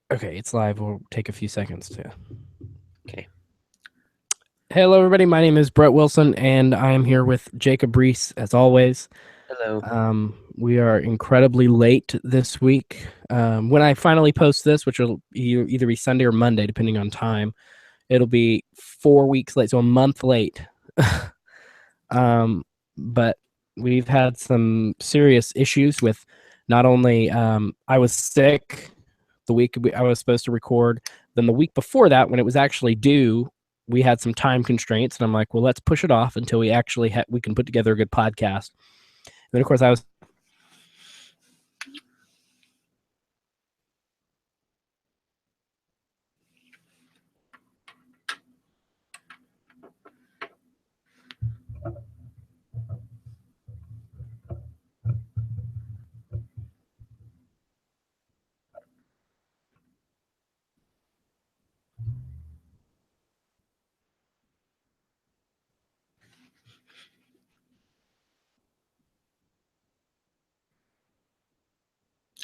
Okay, it's live. We'll take a few seconds to. Okay. Hello, everybody. My name is Brett Wilson, and I am here with Jacob Reese, as always. Hello. We are incredibly late this week. When I finally post this, which will either be Sunday or Monday, depending on time, it'll be 4 weeks late, so a month late. But we've had some serious issues with not only I was sick the week I was supposed to record, then the week before that, when it was actually due, we had some time constraints, and I'm like, well, let's push it off until we actually we can put together a good podcast. And then, of course, I was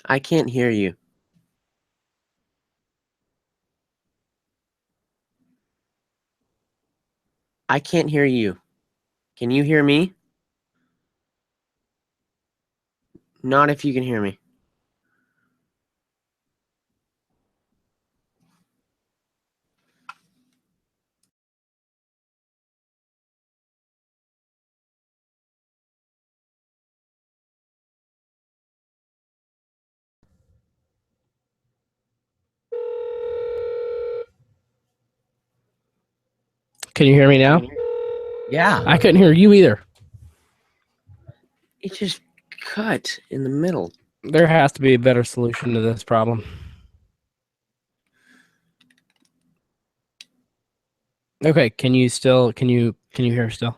I can't hear you. I can't hear you. Can you hear me? Not if you can hear me. Can you hear me now? Yeah. I couldn't hear you either. It just cut in the middle. There has to be a better solution to this problem. Okay, can you hear still?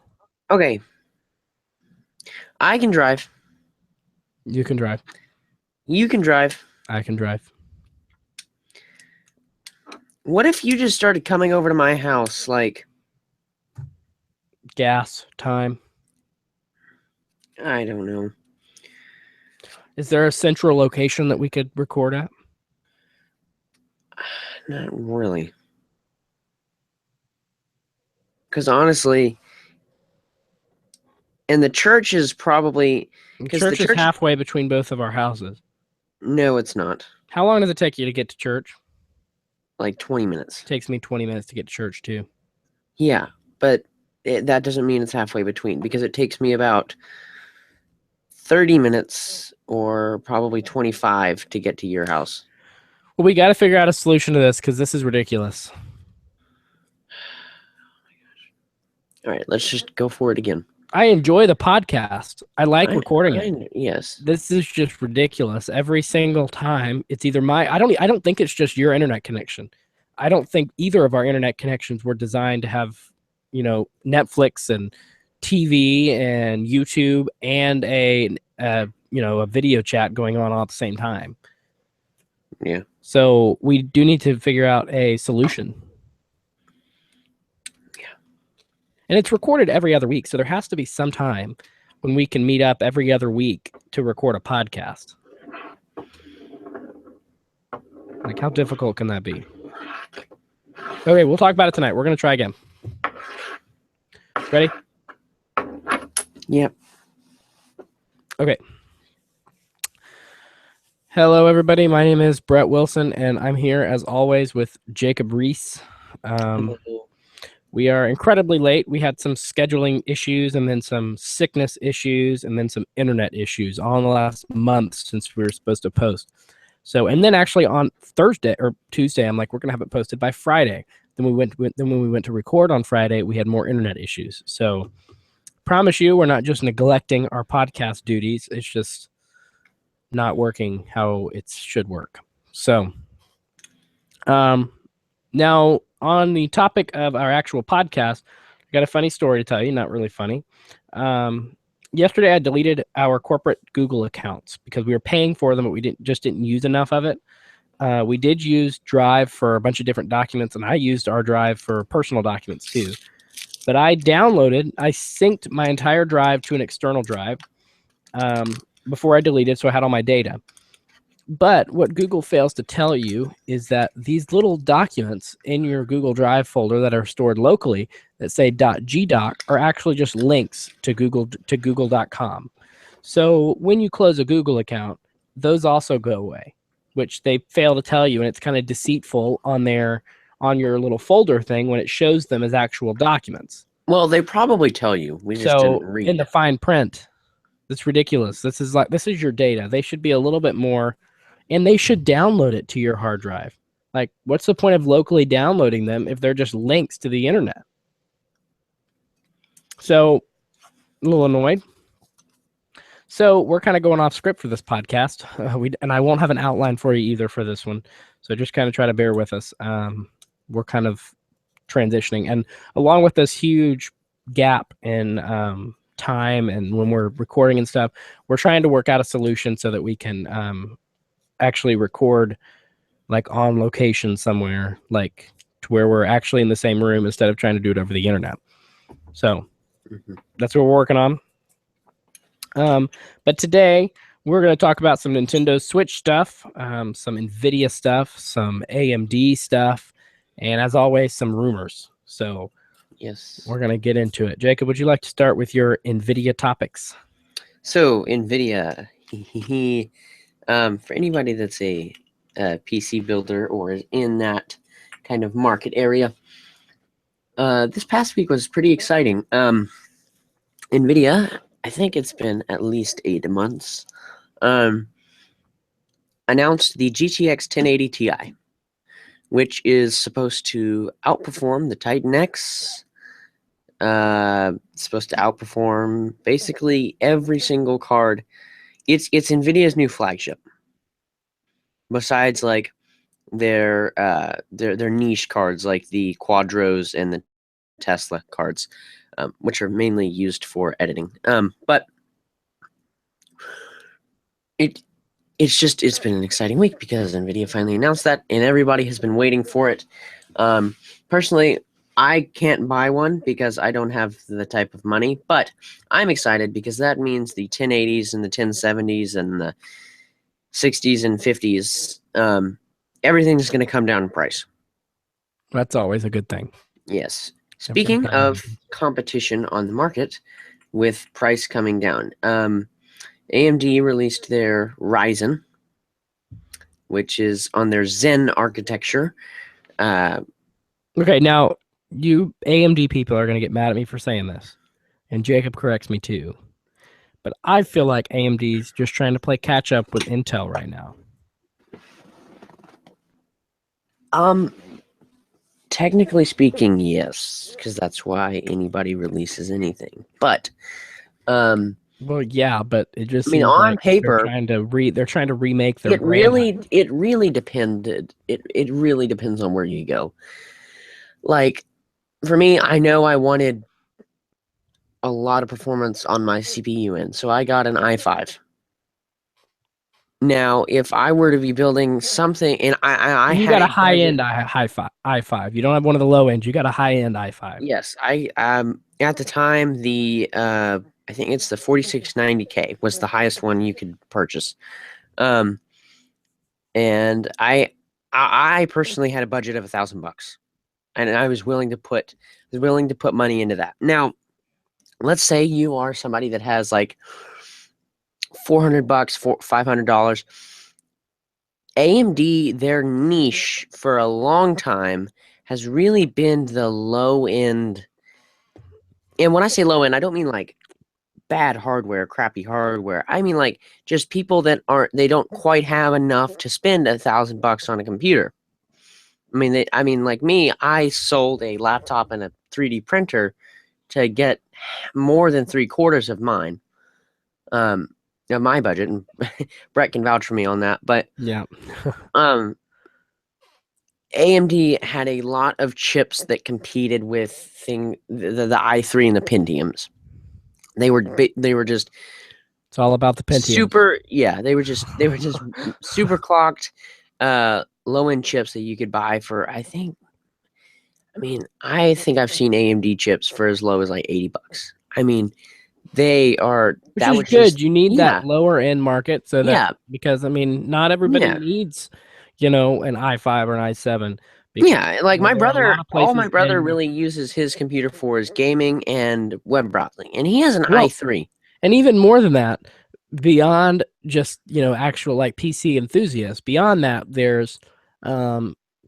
Okay. I can drive. You can drive. You can drive. I can drive. What if you just started coming over to my house, like, Gas, time. I don't know. Is there a central location that we could record at? Not really. Because honestly, and the church is probably... The 'cause church the is church- halfway between both of our houses. No, it's not. How long does it take you to get to church? Like 20 minutes. It takes me 20 minutes to get to church, too. Yeah, but that doesn't mean it's halfway between, because it takes me about 30 minutes or probably 25 to get to your house. Well, we got to figure out a solution to this because this is ridiculous. All right, let's just go for it again. I enjoy the podcast. I like recording it. Yes. This is just ridiculous. Every single time, it's either I don't think it's just your internet connection. I don't think either of our internet connections were designed to have, Netflix and TV and YouTube and a video chat going on all at the same time. Yeah. So we do need to figure out a solution. Yeah. And it's recorded every other week, so there has to be some time when we can meet up every other week to record a podcast. Like, how difficult can that be? Okay, we'll talk about it tonight. We're going to try again. Ready? Yep. Okay. Hello, everybody. My name is Brett Wilson, and I'm here, as always, with Jacob Reese. We are incredibly late. We had some scheduling issues and then some sickness issues and then some internet issues all in the last month since we were supposed to post. So, and then actually on Thursday or Tuesday, I'm like, we're going to have it posted by Friday. Then when we went to record on Friday, we had more internet issues. So promise you, we're not just neglecting our podcast duties. It's just not working how it should work. So, now on the topic of our actual podcast, I got a funny story to tell you. Not really funny. Yesterday, I deleted our corporate Google accounts because we were paying for them, but we didn't use enough of it. We did use Drive for a bunch of different documents, and I used our Drive for personal documents too. But I synced my entire drive to an external drive before I deleted, so I had all my data. But what Google fails to tell you is that these little documents in your Google Drive folder that are stored locally that say .gdoc are actually just links to google.com. So when you close a Google account, those also go away, which they fail to tell you, and it's kind of deceitful on your little folder thing when it shows them as actual documents. Well, they probably tell you. We just didn't read. In the fine print, that's ridiculous. This is your data. They should be a little bit more, and they should download it to your hard drive. Like, what's the point of locally downloading them if they're just links to the internet? So, a little annoyed. So we're kind of going off script for this podcast. And I won't have an outline for you either for this one. So just kind of try to bear with us. We're kind of transitioning. And along with this huge gap in time and when we're recording and stuff, we're trying to work out a solution so that we can actually record like on location somewhere, like to where we're actually in the same room instead of trying to do it over the internet. So that's what we're working on. But today we're going to talk about some Nintendo Switch stuff, some NVIDIA stuff, some AMD stuff, and as always, some rumors. So yes, we're going to get into it. Jacob, would you like to start with your NVIDIA topics? So NVIDIA, for anybody that's a PC builder or is in that kind of market area, this past week was pretty exciting. NVIDIA, I think it's been at least 8 months, announced the GTX 1080 Ti, which is supposed to outperform the Titan X. Supposed to outperform basically every single card. It's NVIDIA's new flagship. Besides, like their niche cards, like the Quadros and the Tesla cards, which are mainly used for editing. But it's been an exciting week because NVIDIA finally announced that, and everybody has been waiting for it. Personally, I can't buy one because I don't have the type of money, but I'm excited because that means the 1080s and the 1070s and the 60s and 50s, everything's going to come down in price. That's always a good thing. Yes. Speaking of competition on the market with price coming down, AMD released their Ryzen, which is on their Zen architecture. Okay, now you AMD people are going to get mad at me for saying this, and Jacob corrects me too. But I feel like AMD's just trying to play catch up with Intel right now. Technically speaking, yes, because that's why anybody releases anything. But, well, yeah, but it just on like paper, they're trying to remake their. It really depended. It really depends on where you go. Like, for me, I know I wanted a lot of performance on my CPU end, so I got an i5. Now, if I were to be building something, and you got a high end i5. You don't have one of the low ends. You got a high end i5. Yes, I at the time the I think it's the 4690K was the highest one you could purchase, and I personally had a budget of $1,000, and I was willing to put money into that. Now, let's say you are somebody that has like $400, $500. AMD, their niche for a long time has really been the low end. And when I say low end, I don't mean like bad hardware, crappy hardware. I mean like just people that they don't quite have enough to spend $1,000 on a computer. I mean like me, I sold a laptop and a 3D printer to get more than 3/4 of mine. My budget, and Brett can vouch for me on that, but yeah. AMD had a lot of chips that competed with the i3 and the Pentiums. They were just it's all about the Pentium. They were just super clocked low end chips that you could buy for I think I've seen AMD chips for as low as like $80. I mean, They are Which that is was good. just You need yeah, that lower end market so that yeah, because I mean, not everybody yeah. needs, an i5 or an i7 because Yeah, like my there are a brother, lot of all my places brother in really uses his computer for is gaming and web browsing, and he has an well, i3. and even more than that, beyond just actual like PC enthusiasts. Beyond that, there's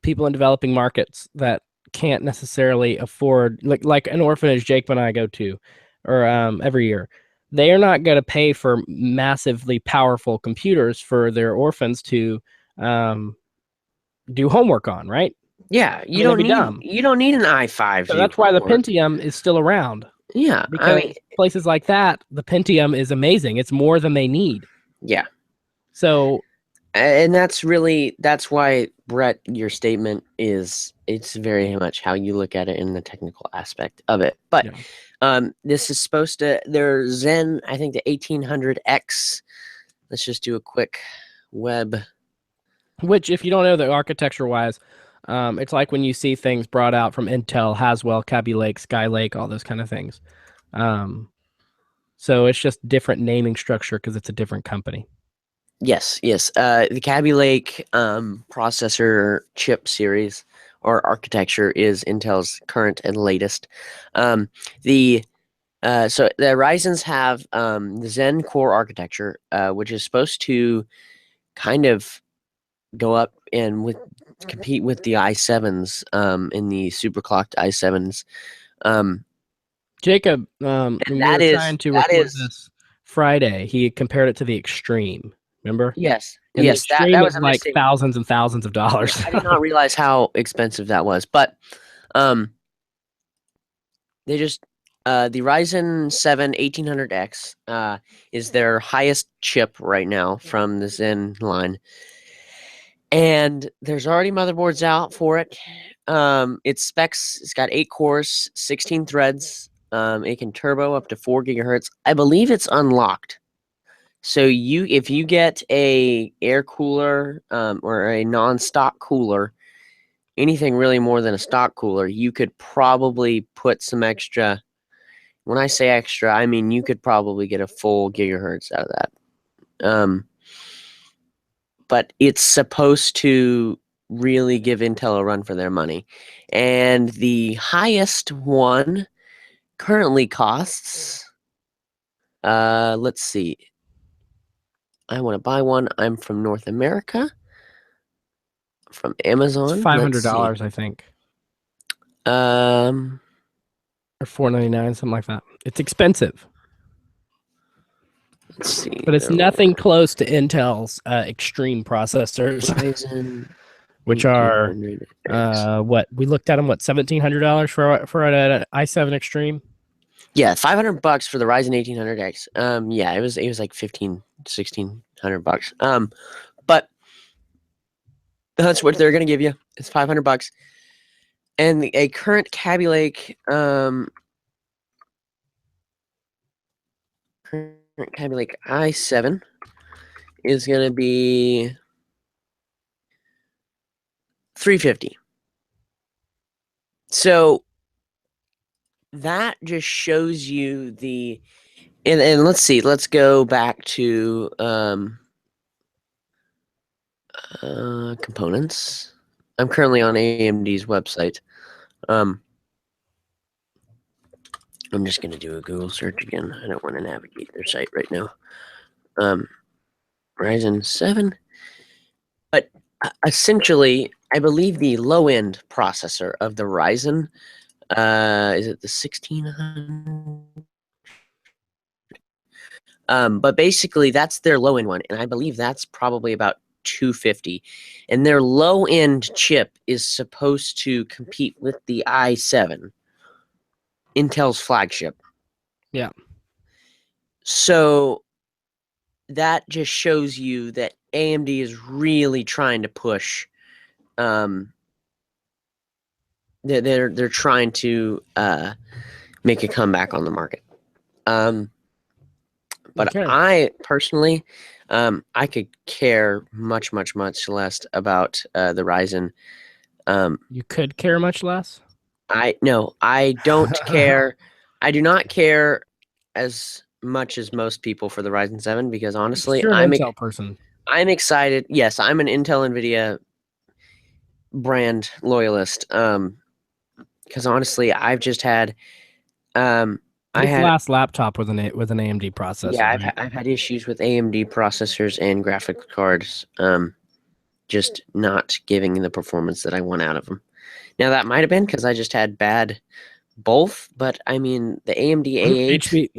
people in developing markets that can't necessarily afford like an orphanage Jake and I go to, or every year. They are not going to pay for massively powerful computers for their orphans to um, do homework on, right? Yeah, I mean, that'd be dumb. you don't need an i5 So to do that's why the homework. Pentium is still around Yeah, I because mean, places like that, the Pentium is amazing. It's more than they need. yeah, So and that's why Brett, your statement is it's very much how you look at it in the technical aspect of it. But yeah. this is supposed to their Zen, I think the 1800X. Let's just do a quick web. Which, if you don't know the architecture wise, it's like when you see things brought out from Intel, Haswell, Kaby Lake, Skylake, all those kind of things. Um, so it's just different naming structure because it's a different company. Yes, yes. The Kaby Lake processor chip series or architecture is Intel's current and latest. The So the Ryzen's have the Zen core architecture, which is supposed to kind of go up and compete with the i7s in the superclocked i7s. Um, Jacob, and when we were trying to that record is this Friday, he compared it to the Extreme. Remember? yes, And the yes. Extreme That is was a like mistake. thousands and thousands of Yeah, dollars. I did not realize how expensive that was, but um, they just the Ryzen 7 1800X is their highest chip right now from the Zen line. And there's already motherboards out for it. Its specs, it's got 8 cores, 16 threads. It can turbo up to 4 gigahertz. I believe it's unlocked. So if you get a air cooler or a non-stock cooler, anything really more than a stock cooler, you could probably put some extra. When I say extra, I mean you could probably get a full gigahertz out of that. But it's supposed to really give Intel a run for their money. And the highest one currently costs, let's see. I want to buy one. I'm from North America, from It's Amazon. Let's see. $500, I think, Um, or $499, something like that. It's expensive, let's see. but it's nothing close to Intel's Extreme processors, Ryzen which are 1800X. what we looked at them. What, $1,700 for an i7 Extreme? Yeah, $500 for the Ryzen 1800X. Yeah, it was like 1,600 bucks. But that's what they're gonna give you. It's $500. And a current Kaby Lake, current Kaby Lake i7 is gonna be $350. So that just shows you the and let's see, let's go back to components. I'm currently on AMD's website. I'm just gonna do a Google search again. I don't want to navigate their site right now. Ryzen 7. But essentially, I believe the low end processor of the Ryzen is it the 1600? But basically, that's their low end one, and I believe that's probably about 250. And their low end chip is supposed to compete with the i7, Intel's flagship. Yeah. So that just shows you that AMD is really trying to push. They're trying to make a comeback on the market. But Okay. I personally, I could care much less about the Ryzen. You could care much less. I don't care. I do not care as much as most people for the Ryzen 7 because honestly, You're an Intel person. I'm excited. Yes, I'm an Intel NVIDIA brand loyalist. Because honestly, I've just had This last laptop with an AMD processor. yeah, right? I've had issues with AMD processors and graphics cards. Just not giving the performance that I want out of them. Now that might have been because I just had bad both, but I mean the AMD A8. HP.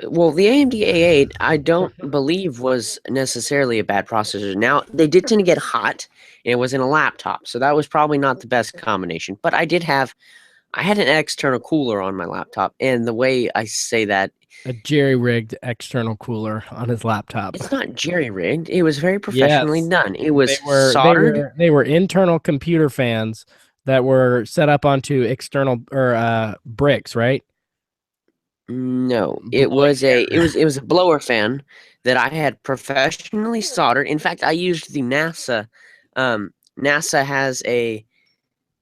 Well, the AMD A8 I don't believe was necessarily a bad processor. Now they did tend to get hot. And it was in a laptop, so that was probably not the best combination. But I had an external cooler on my laptop, and the way I say that, a jerry-rigged external cooler on his laptop. it's not jerry-rigged. It was very professionally Yes. done. It was They soldered. they were internal computer fans that were set up onto external or bricks, right? No, it was a blower fan that I had professionally soldered. In fact, I used the NASA. NASA has a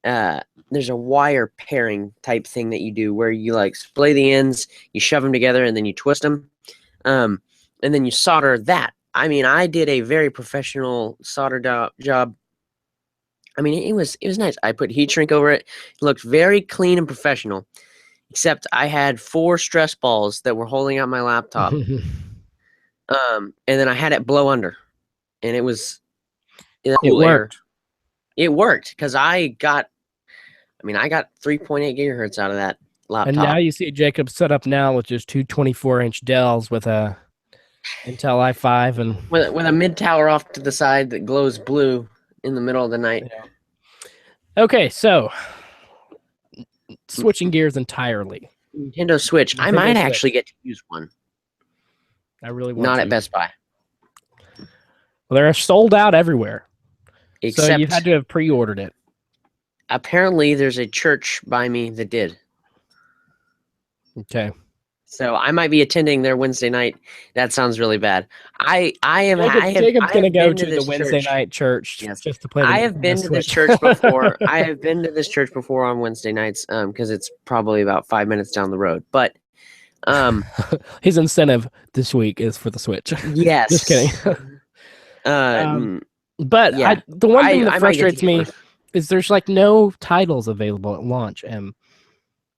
there's a wire pairing type thing that you do where you like splay the ends, you shove them together, and then you twist them, and then you solder that. I mean, I did a very professional solder job. I mean, it was nice. I put heat shrink over it. It looked very clean and professional. Except I had 4 stress balls that were holding out my laptop. And then I had it blow under, and it was It cool air. worked. It worked because I got 3.8 gigahertz out of that laptop. And now you see Jacob set up now with just two 24-inch Dells with a Intel i5 and with a mid tower off to the side that glows blue in the middle of the night. Yeah. Okay, so switching gears entirely. Nintendo Switch. I might actually get to use one. I really want Not to. at Best Buy. Well, they're sold out everywhere. Except so you had to have pre-ordered it. Apparently, there's a church by me that did. Okay. So I might be attending their Wednesday night. That sounds really bad. Jacob's going to go to the Wednesday night church just to play the I have been to this church before. I have been to this church before on Wednesday nights because it's probably about 5 minutes down the road. But his incentive this week is for the Switch. Yes. Just kidding. But yeah. The one thing that frustrates me is there's like no titles available at launch, and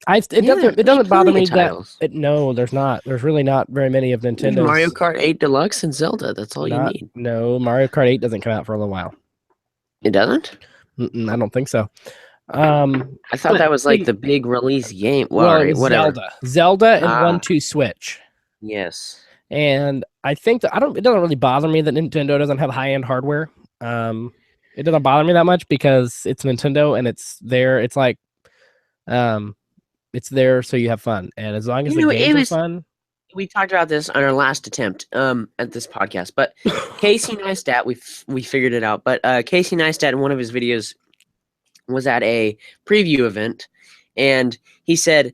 it doesn't bother me that no, there's not. There's really not very many of Nintendo's. Mario Kart 8 Deluxe and Zelda. That's all you need. No, Mario Kart 8 doesn't come out for a little while. It doesn't? I don't think so. I thought that was like the big release game. Well, whatever. Zelda and 1-2 Switch. Yes. And I think that it doesn't really bother me that Nintendo doesn't have high-end hardware. It doesn't bother me that much because it's Nintendo and it's there. It's like, it's there so you have fun, and as long as the games are fun. We talked about this on our last attempt at this podcast, but Casey Neistat, we figured it out. But Casey Neistat in one of his videos was at a preview event, and he said,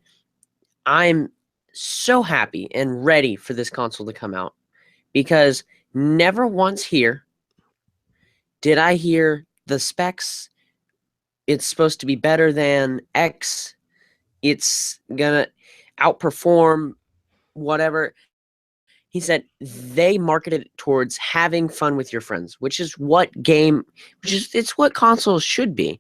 "I'm so happy and ready for this console to come out because never once here did I hear the specs. It's supposed to be better than X. It's gonna outperform whatever." He said they marketed it towards having fun with your friends, it's what consoles should be.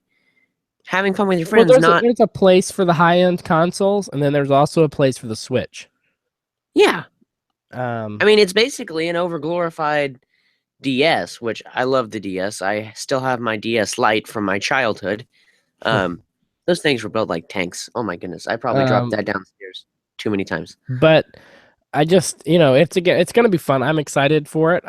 Having fun with your friends. There's a place for the high-end consoles, and then there's also a place for the Switch. Yeah. I mean, it's basically an overglorified DS, which I love the DS. I still have my DS Lite from my childhood. Those things were built like tanks. Oh my goodness. I probably dropped that downstairs too many times. But I just, it's going to be fun. I'm excited for it.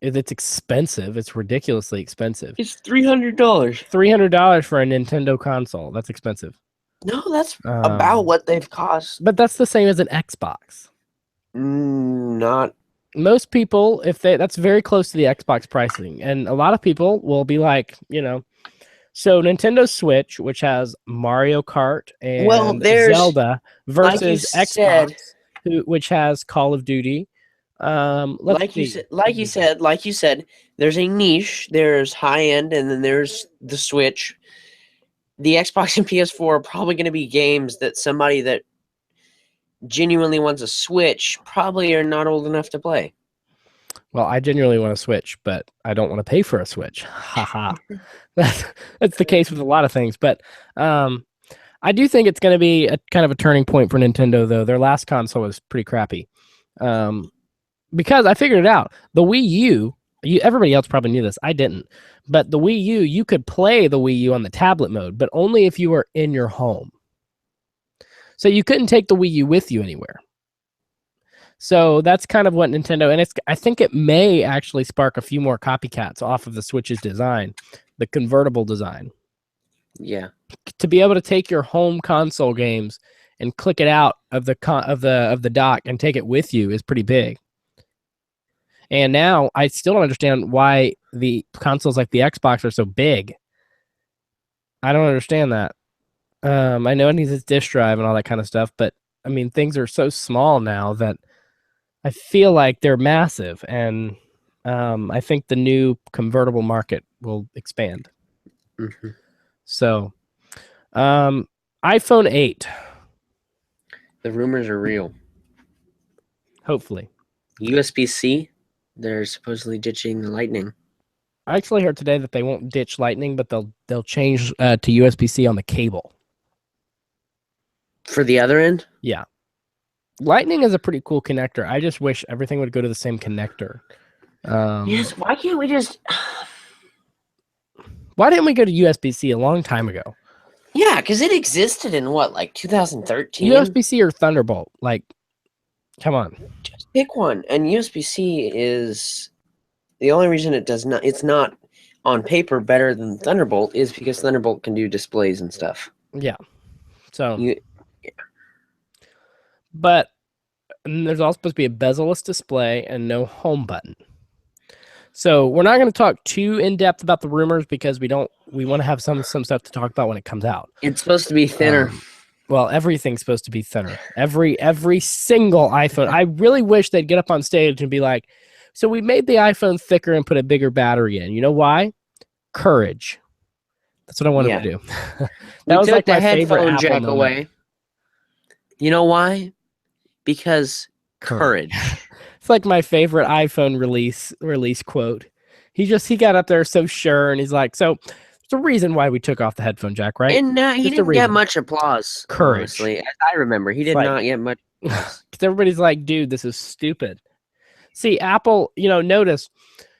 It's expensive. It's ridiculously expensive. It's $300. $300 for a Nintendo console. That's expensive. No, that's about what they've cost. But that's the same as an Xbox. Not. Most people, that's very close to the Xbox pricing. And a lot of people will be like, so Nintendo Switch, which has Mario Kart and Zelda, versus Xbox, which has Call of Duty. Like you said, there's a niche. There's high end, and then there's the Switch. The Xbox and PS4 are probably going to be games that somebody that genuinely wants a Switch probably are not old enough to play. Well, I genuinely want to Switch, but I don't want to pay for a Switch. Haha. That's the case with a lot of things. But I do think it's going to be a kind of a turning point for Nintendo, though. Their last console was pretty crappy. Because I figured it out. The Wii U, everybody else probably knew this. I didn't. But the Wii U, you could play the Wii U on the tablet mode, but only if you were in your home. So you couldn't take the Wii U with you anywhere. So that's kind of what Nintendo, and I think it may actually spark a few more copycats off of the Switch's design, the convertible design. Yeah. To be able to take your home console games and click it out of the dock and take it with you is pretty big. And now I still don't understand why the consoles like the Xbox are so big. I don't understand that. I know it needs its disk drive and all that kind of stuff, but I mean, things are so small now that I feel like they're massive, and I think the new convertible market will expand. Mm-hmm. So, iPhone 8. The rumors are real. Hopefully. USB-C, they're supposedly ditching the Lightning. I actually heard today that they won't ditch Lightning, but they'll change to USB-C on the cable. For the other end? Yeah. Lightning is a pretty cool connector. I just wish everything would go to the same connector. Yes, why can't we just... Why didn't we go to USB-C a long time ago? Yeah, because it existed in what, like 2013? USB-C or Thunderbolt? Like, come on. Just pick one. And USB-C is... The only reason it's not on paper better than Thunderbolt is because Thunderbolt can do displays and stuff. Yeah. So... But there's also supposed to be a bezel-less display and no home button. So we're not going to talk too in depth about the rumors because we want to have some stuff to talk about when it comes out. It's supposed to be thinner. Well, everything's supposed to be thinner. Every single iPhone. I really wish they'd get up on stage and be like, "So we made the iPhone thicker and put a bigger battery in. You know why? Courage." That's what I wanted to do. That was like my favorite headphone Apple jack moment. away. You know why? Because courage. It's like my favorite iPhone release quote. He got up there so sure, and he's like, "So there's a reason why we took off the headphone jack, right?" And he didn't get much applause. Courage. Honestly. As I remember, he did not get much applause. Because everybody's like, "Dude, this is stupid." See, Apple, notice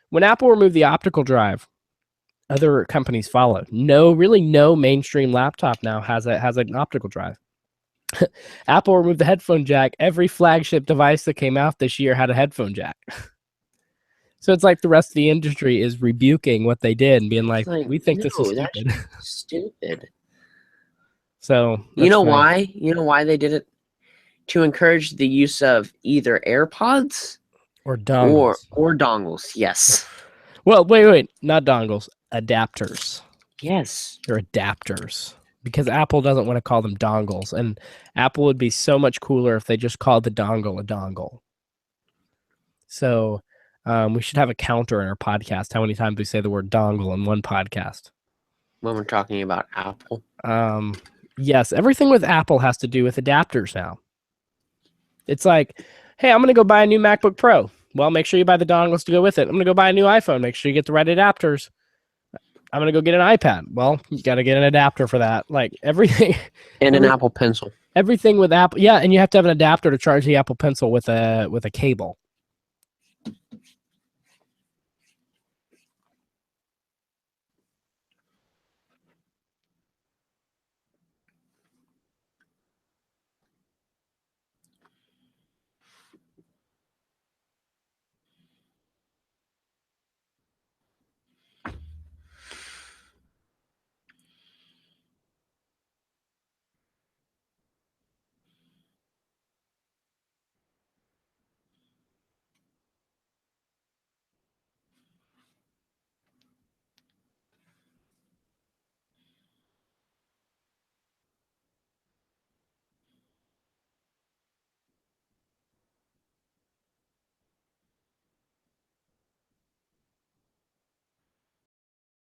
when Apple removed the optical drive, other companies followed. No mainstream laptop now has an optical drive. Apple removed the headphone jack. Every flagship device that came out this year had a headphone jack. So it's like the rest of the industry is rebuking what they did and being like, "We think this is stupid." That's stupid. So you know why? You know why they did it? To encourage the use of either AirPods or dongles. Or dongles. Yes. Well, wait, not dongles, adapters. Yes. They're adapters. Because Apple doesn't want to call them dongles. And Apple would be so much cooler if they just called the dongle a dongle. So we should have a counter in our podcast, how many times we say the word dongle in one podcast. When we're talking about Apple. Yes, everything with Apple has to do with adapters now. It's like, hey, I'm going to go buy a new MacBook Pro. Well, make sure you buy the dongles to go with it. I'm going to go buy a new iPhone. Make sure you get the right adapters. I'm going to go get an iPad. Well, you got to get an adapter for that. Like everything. And an Apple Pencil. Everything with Apple. Yeah, and you have to have an adapter to charge the Apple Pencil with a cable.